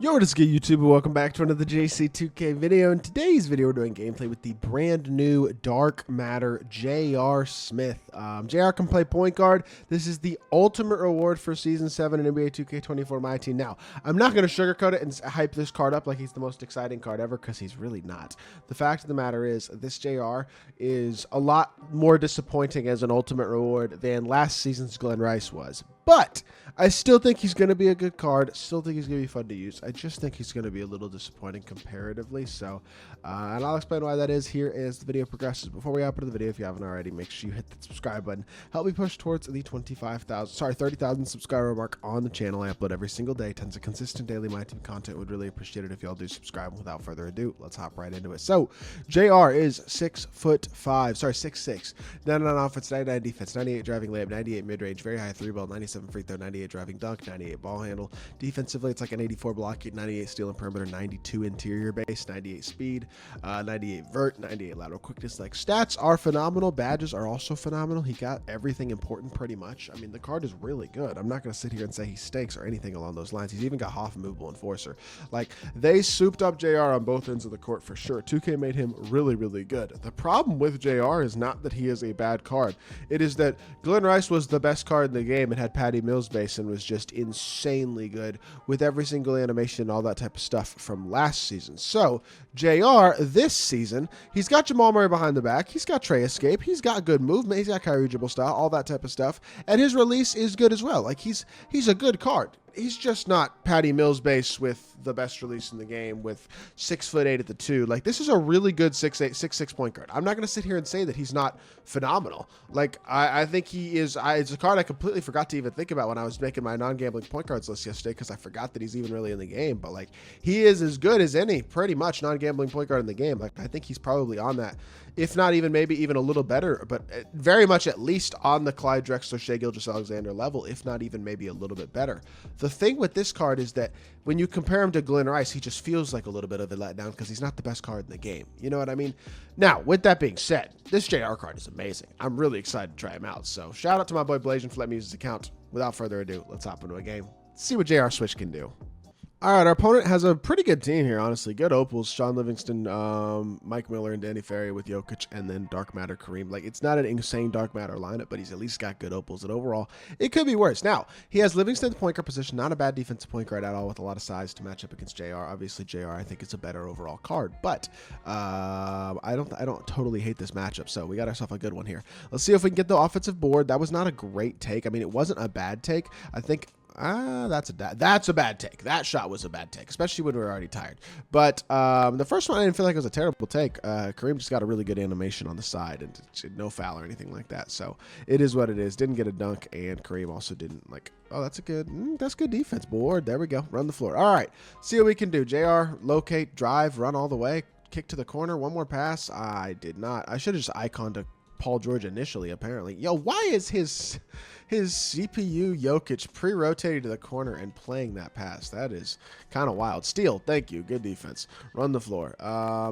Yo, what is good, YouTube, and welcome back to another JC2K video. In today's video, we're doing gameplay with the brand new Dark Matter J.R. Smith. J.R. can play point guard. This is the ultimate reward for Season 7 in NBA 2K24 MyTEAM. Now, I'm not going to sugarcoat it and hype this card up like he's the most exciting card ever, because he's really not. The fact of the matter is, this J.R. is a lot more disappointing as an ultimate reward than last season's Glenn Rice was. But I still think he's going to be a good card. Still think he's going to be fun to use. I just think he's going to be a little disappointing comparatively. So, and I'll explain why that is here as the video progresses. Before we hop into the video, if you haven't already, make sure you hit the subscribe button. Help me push towards the 30,000 subscriber mark on the channel. I upload every single day. Tons of consistent daily MyTEAM content. Would really appreciate it if y'all do subscribe. Without further ado, let's hop right into it. So, JR is 6'6", 99 offense, 99 defense, 98 driving layup, 98 mid range, very high three ball, 97 free throw, 98 driving dunk, 98 ball handle. Defensively, it's like an 84 block, 98 steal and perimeter, 92 interior base, 98 speed, 98 vert, 98 lateral quickness. Like, stats are phenomenal. Badges are also phenomenal. He got everything important pretty much. I mean, the card is really good. I'm not going to sit here and say he stinks or anything along those lines. He's even got half a movable enforcer. Like, they souped up JR on both ends of the court for sure. 2K made him really, really good. The problem with JR is not that he is a bad card. It is that Glenn Rice was the best card in the game and had Patty Mills base and was just insanely good with every single animation and all that type of stuff from last season. So JR this season, he's got Jamal Murray behind the back, he's got Trey Escape, he's got good movement, he's got Kyrie dribble style, all that type of stuff, and his release is good as well. Like, he's a good card. He's just not Patty Mills base with the best release in the game with 6'8" at the 2. Like, this is a really good 6'6" point guard. I'm not going to sit here and say that he's not phenomenal. Like, I think he is. It's a card I completely forgot to even think about when I was making my non-gambling point guards list yesterday, because I forgot that he's even really in the game. But, like, he is as good as any pretty much non-gambling point guard in the game. Like, I think he's probably on that, if not even maybe even a little better, but very much at least on the Clyde Drexler, Shai Gilgeous-Alexander level, if not even maybe a little bit better. The thing with this card is that when you compare him to Glenn Rice, he just feels like a little bit of a letdown because he's not the best card in the game. You know what I mean? Now, with that being said, this JR card is amazing. I'm really excited to try him out. So shout out to my boy Blasian for letting me use his account. Without further ado, let's hop into a game. See what JR Switch can do. All right, our opponent has a pretty good team here, honestly. Good opals, Sean Livingston, Mike Miller, and Danny Ferry with Jokic, and then Dark Matter Kareem. Like, it's not an insane Dark Matter lineup, but he's at least got good opals, and overall, it could be worse. Now, he has Livingston's point guard position, not a bad defensive point guard at all, with a lot of size to match up against JR. Obviously, JR, I think, is a better overall card, but I don't totally hate this matchup, so we got ourselves a good one here. Let's see if we can get the offensive board. That was not a great take. I mean, it wasn't a bad take. I think that's a bad take. That shot was a bad take, especially when we were already tired. But the first one, I didn't feel like it was a terrible take. Kareem just got a really good animation on the side and no foul or anything like that. So it is what it is. Didn't get a dunk, and Kareem also didn't like. Oh, that's good defense, board. There we go. Run the floor. All right. See what we can do. JR, locate, drive, run all the way, kick to the corner. One more pass. I did not. I should have just iconed to Paul George initially, apparently. Yo, why is his CPU Jokic pre-rotating to the corner and playing that pass? That is kind of wild. Steal, thank you. Good defense. Run the floor.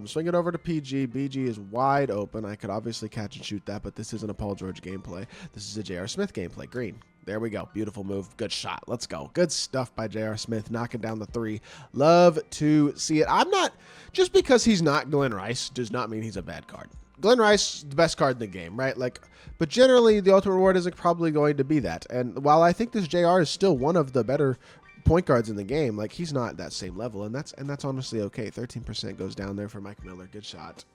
Swing it over to PG. BG is wide open. I could obviously catch and shoot that, but this isn't a Paul George gameplay. This is a J.R. Smith gameplay. Green. There we go. Beautiful move. Good shot. Let's go. Good stuff by J.R. Smith, knocking down the 3. Love to see it. I'm not, just because he's not Glenn Rice does not mean he's a bad card. Glenn Rice, the best card in the game, right? Like, but generally, the ultimate reward isn't probably going to be that. And while I think this JR is still one of the better point guards in the game, like, he's not that same level, and that's honestly okay. 13% goes down there for Mike Miller. Good shot.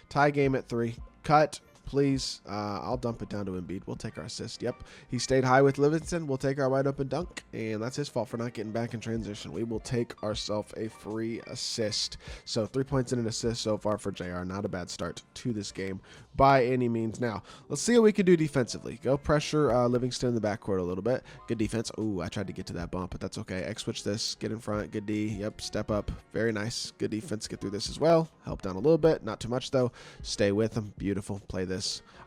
Tie game at 3. Cut. Please, I'll dump it down to Embiid. We'll take our assist. Yep, he stayed high with Livingston. We'll take our wide open dunk, and that's his fault for not getting back in transition. We will take ourselves a free assist. So 3 points and an assist so far for JR. Not a bad start to this game by any means. Now, let's see what we can do defensively. Go pressure Livingston in the backcourt a little bit. Good defense. Ooh, I tried to get to that bump, but that's okay. X-switch this. Get in front. Good D. Yep, step up. Very nice. Good defense. Get through this as well. Help down a little bit. Not too much, though. Stay with him. Beautiful. Play this.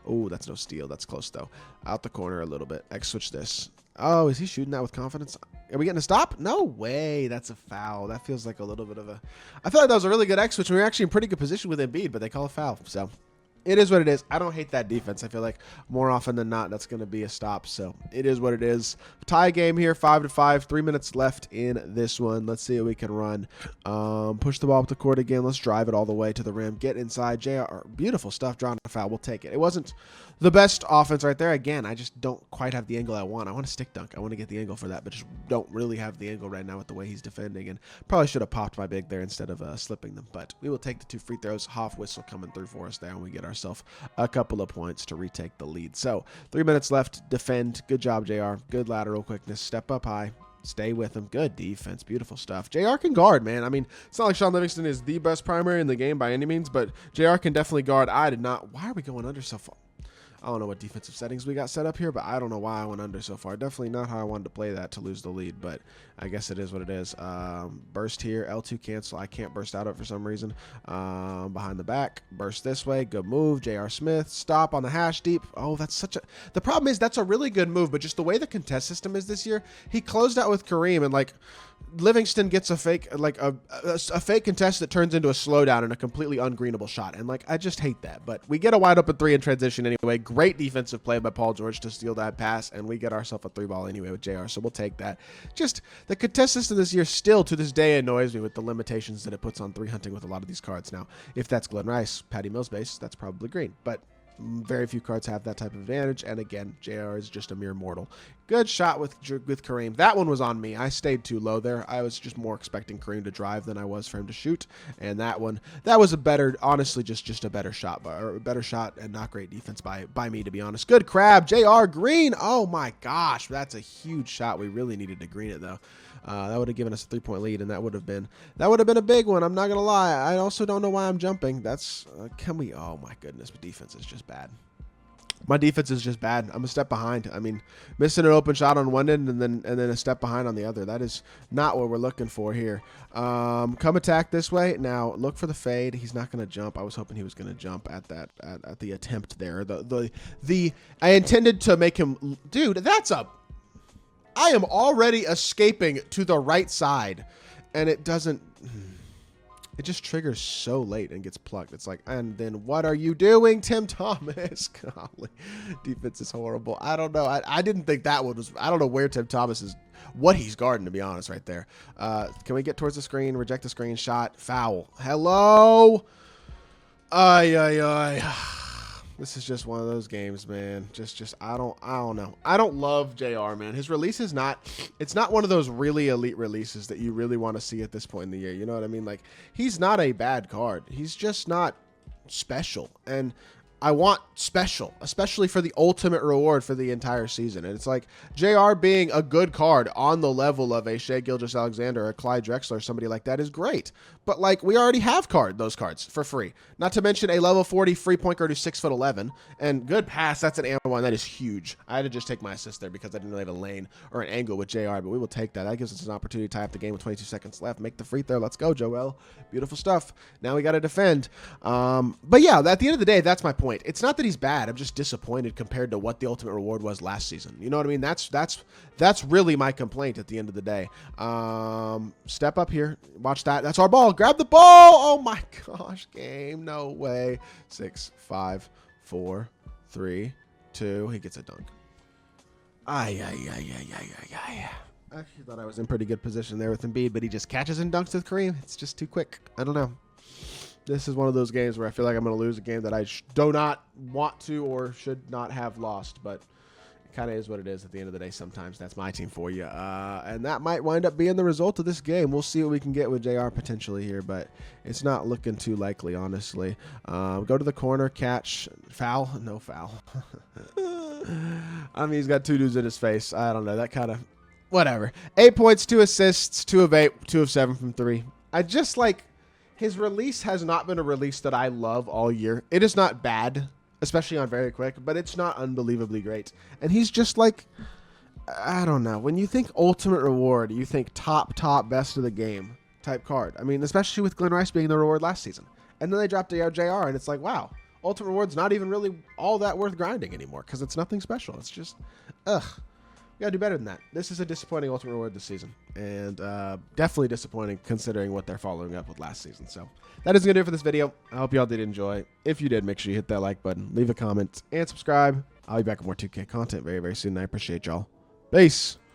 Oh, that's no steal. That's close, though. Out the corner a little bit. X-switch this. Oh, is he shooting that with confidence? Are we getting a stop? No way. That's a foul. That feels like a little bit of a... I feel like that was a really good X-switch. We were actually in pretty good position with Embiid, but they call a foul. So It is what it is. I don't hate that defense. I feel like more often than not, that's going to be a stop. So it is what it is. Tie game here, 5-5. 3 minutes left in this one. Let's see what we can run. Push the ball up the court again. Let's drive it all the way to the rim. Get inside. JR, beautiful stuff. Drawing a foul. We'll take it. It wasn't the best offense right there. Again, I just don't quite have the angle I want. I want to stick dunk. I want to get the angle for that, but just don't really have the angle right now with the way he's defending. And probably should have popped my big there instead of slipping them. But we will take the 2 free throws. Half whistle coming through for us there, and we get ourselves a couple of points to retake the lead. So 3 minutes left. Defend. Good job, JR. Good lateral quickness. Step up high. Stay with him. Good defense. Beautiful stuff. JR can guard, man. I mean, it's not like Sean Livingston is the best primary in the game by any means, but JR can definitely guard. I did not. Why are we going under so far? I don't know what defensive settings we got set up here, but I don't know why I went under so far. Definitely not how I wanted to play that to lose the lead, but I guess it is what it is. Burst here, L2 cancel. I can't burst out of it for some reason. Behind the back, burst this way. Good move. J.R. Smith, stop on the hash deep. Oh, that's such a... The problem is that's a really good move, but just the way the contest system is this year, he closed out with Kareem, and like... Livingston gets a fake, like a fake contest that turns into a slowdown and a completely ungreenable shot. And like, I just hate that, but we get a wide open 3 in transition anyway. Great defensive play by Paul George to steal that pass. And we get ourselves a 3 ball anyway with JR. So we'll take that. Just the contest system this year still to this day annoys me with the limitations that it puts on 3 hunting with a lot of these cards. Now, if that's Glenn Rice, Patty Mills base, that's probably green, but very few cards have that type of advantage, and again, JR is just a mere mortal. Good shot with Kareem. That one was on me. I stayed too low there. I was just more expecting Kareem to drive than I was for him to shoot, and that one, that was a better, honestly, just a better shot, or a better shot and not great defense by me, to be honest. Good crab, JR green. Oh my gosh, that's a huge shot. We really needed to green it though. That would have given us a 3-point lead, and that would have been a big one. I'm not gonna lie. I also don't know why I'm jumping. That's oh my goodness, my defense is just bad. My defense is just bad. I'm a step behind. I mean, missing an open shot on one end and then a step behind on the other. That is not what we're looking for here. Come attack this way. Now look for the fade. He's not going to jump. I was hoping he was going to jump at that at the attempt there. I intended to make him, dude. I am already escaping to the right side, and it doesn't. It just triggers so late and gets plucked. It's like, and then what are you doing, Tim Thomas? Golly, defense is horrible. I don't know. I didn't think that one was. I don't know where Tim Thomas is, what he's guarding, to be honest, right there. Can we get towards the screen? Reject the screen. Shot. Foul. Hello. Ay. This is just one of those games, man. Just I don't know. I don't love JR, man. His release is not, it's not one of those really elite releases that you really want to see at this point in the year. You know what I mean? Like, he's not a bad card. He's just not special. And I want special, especially for the ultimate reward for the entire season. And it's like JR being a good card on the level of a Shai Gilgeous-Alexander or a Clyde Drexler or somebody like that is great. But like, we already have those cards for free. Not to mention a level 40 free point guard who's 6'11" and good pass. That's an ammo one. That is huge. I had to just take my assist there because I didn't really have a lane or an angle with JR, but we will take that. That gives us an opportunity to tie up the game with 22 seconds left. Make the free throw. Let's go, Joel. Beautiful stuff. Now we got to defend. But yeah, at the end of the day, that's my point. It's not that he's bad. I'm just disappointed compared to what the ultimate reward was last season. You know what I mean? That's really my complaint at the end of the day. Step up here. Watch that. That's our ball. Grab the ball. Oh my gosh, game. No way. 6, 5, 4, 3, 2. He gets a dunk. I actually thought I was in pretty good position there with Embiid, but he just catches and dunks with Kareem. It's just too quick. I don't know. This is one of those games where I feel like I'm going to lose a game that I do not want to or should not have lost, but it kind of is what it is at the end of the day. Sometimes that's my team for you. And that might wind up being the result of this game. We'll see what we can get with JR potentially here, but it's not looking too likely, honestly. Go to the corner, catch, foul. No foul. I mean, he's got 2 dudes in his face. I don't know. That kind of, whatever. 8 points, 2 assists, 2 of 8, 2 of 7 from 3. I just like, his release has not been a release that I love all year. It is not bad, especially on very quick, but it's not unbelievably great. And he's just like, I don't know. When you think ultimate reward, you think top best of the game type card. I mean, especially with Glenn Rice being the reward last season. And then they dropped JR, and it's like, wow, ultimate reward's not even really all that worth grinding anymore because it's nothing special. It's just, ugh. You gotta do better than that. This is a disappointing Ultimate Reward this season, and definitely disappointing considering what they're following up with last season. So that is gonna do it for this video. I hope y'all did enjoy. If you did, make sure you hit that like button, leave a comment, and subscribe. I'll be back with more 2K content very, very soon. I appreciate y'all. Peace.